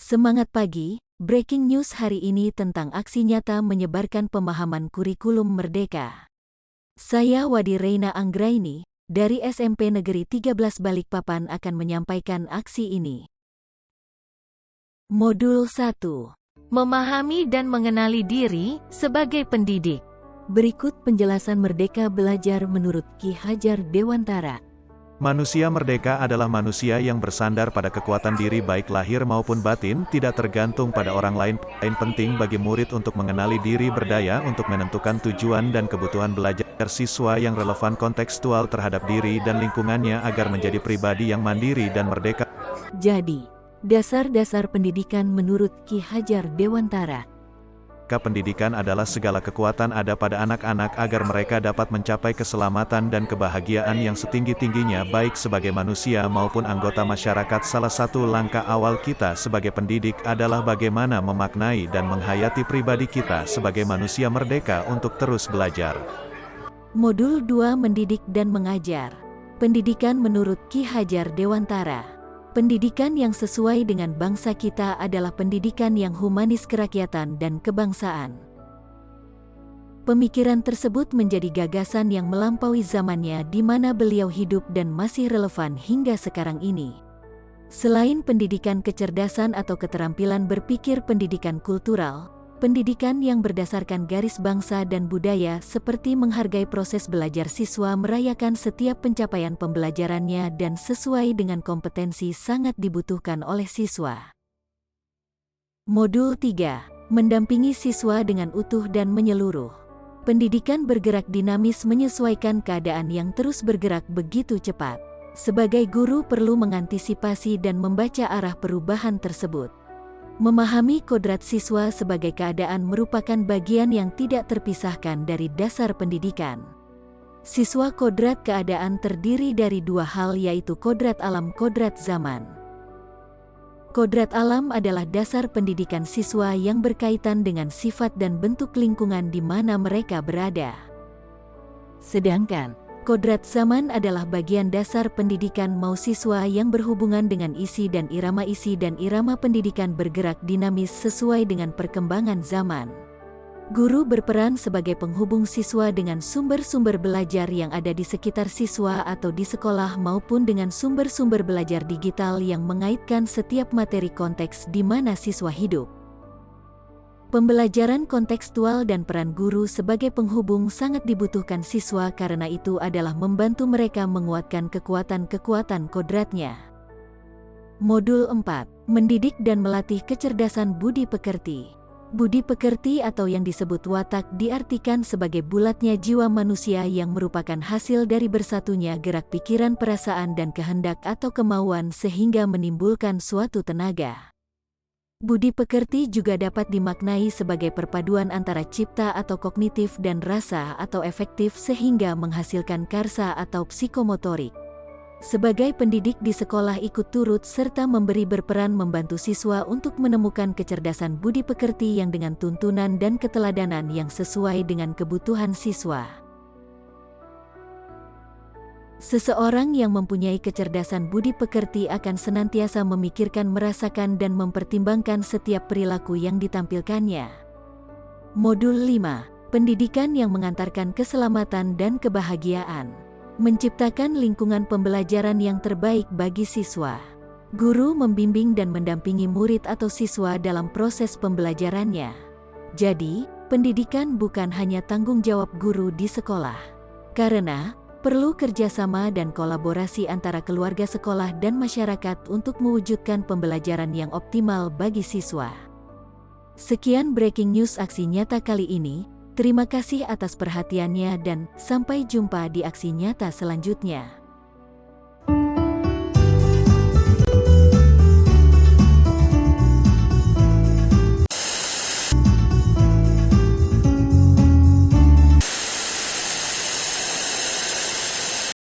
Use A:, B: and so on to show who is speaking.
A: Semangat pagi, breaking news hari ini tentang aksi nyata menyebarkan pemahaman kurikulum merdeka. Saya Wadi Reina Anggraini, dari SMP Negeri 13 Balikpapan akan menyampaikan aksi ini. Modul 1.
B: Memahami dan mengenali diri sebagai pendidik.
A: Berikut penjelasan Merdeka Belajar menurut Ki Hajar Dewantara.
C: Manusia merdeka adalah manusia yang bersandar pada kekuatan diri baik lahir maupun batin, tidak tergantung pada orang lain. Penting bagi murid untuk mengenali diri, berdaya untuk menentukan tujuan dan kebutuhan belajar siswa yang relevan kontekstual terhadap diri dan lingkungannya agar menjadi pribadi yang mandiri dan merdeka.
A: Jadi, dasar-dasar pendidikan menurut Ki Hajar Dewantara.
C: Pendidikan adalah segala kekuatan ada pada anak-anak agar mereka dapat mencapai keselamatan dan kebahagiaan yang setinggi-tingginya baik sebagai manusia maupun anggota masyarakat. Salah satu langkah awal kita sebagai pendidik adalah bagaimana memaknai dan menghayati pribadi kita sebagai manusia merdeka untuk terus belajar.
A: Modul 2 Mendidik dan Mengajar. Pendidikan menurut Ki Hajar Dewantara. Pendidikan yang sesuai dengan bangsa kita adalah pendidikan yang humanis, kerakyatan dan kebangsaan. Pemikiran tersebut menjadi gagasan yang melampaui zamannya di mana beliau hidup dan masih relevan hingga sekarang ini. Selain pendidikan kecerdasan atau keterampilan berpikir, pendidikan kultural, pendidikan yang berdasarkan garis bangsa dan budaya seperti menghargai proses belajar siswa, merayakan setiap pencapaian pembelajarannya dan sesuai dengan kompetensi sangat dibutuhkan oleh siswa. Modul 3. Mendampingi siswa dengan utuh dan menyeluruh. Pendidikan bergerak dinamis menyesuaikan keadaan yang terus bergerak begitu cepat. Sebagai guru perlu mengantisipasi dan membaca arah perubahan tersebut. Memahami kodrat siswa sebagai keadaan merupakan bagian yang tidak terpisahkan dari dasar pendidikan. Siswa kodrat keadaan terdiri dari dua hal, yaitu kodrat alam, kodrat zaman. Kodrat alam adalah dasar pendidikan siswa yang berkaitan dengan sifat dan bentuk lingkungan di mana mereka berada. Sedangkan kodrat zaman adalah bagian dasar pendidikan mau siswa yang berhubungan dengan isi dan irama pendidikan bergerak dinamis sesuai dengan perkembangan zaman. Guru berperan sebagai penghubung siswa dengan sumber-sumber belajar yang ada di sekitar siswa atau di sekolah maupun dengan sumber-sumber belajar digital yang mengaitkan setiap materi konteks di mana siswa hidup. Pembelajaran kontekstual dan peran guru sebagai penghubung sangat dibutuhkan siswa, karena itu adalah membantu mereka menguatkan kekuatan-kekuatan kodratnya. Modul 4. Mendidik dan melatih kecerdasan budi pekerti. Budi pekerti atau yang disebut watak diartikan sebagai bulatnya jiwa manusia yang merupakan hasil dari bersatunya gerak pikiran, perasaan dan kehendak atau kemauan sehingga menimbulkan suatu tenaga. Budi pekerti juga dapat dimaknai sebagai perpaduan antara cipta atau kognitif dan rasa atau efektif sehingga menghasilkan karsa atau psikomotorik. Sebagai pendidik di sekolah ikut turut serta memberi berperan membantu siswa untuk menemukan kecerdasan budi pekerti yang dengan tuntunan dan keteladanan yang sesuai dengan kebutuhan siswa. Seseorang yang mempunyai kecerdasan budi pekerti akan senantiasa memikirkan, merasakan dan mempertimbangkan setiap perilaku yang ditampilkannya. Modul 5. Pendidikan yang mengantarkan keselamatan dan kebahagiaan. Menciptakan lingkungan pembelajaran yang terbaik bagi siswa. Guru membimbing dan mendampingi murid atau siswa dalam proses pembelajarannya. Jadi, pendidikan bukan hanya tanggung jawab guru di sekolah. Karena perlu kerjasama dan kolaborasi antara keluarga, sekolah, dan masyarakat untuk mewujudkan pembelajaran yang optimal bagi siswa. Sekian breaking news aksi nyata kali ini. Terima kasih atas perhatiannya dan sampai jumpa di aksi nyata selanjutnya.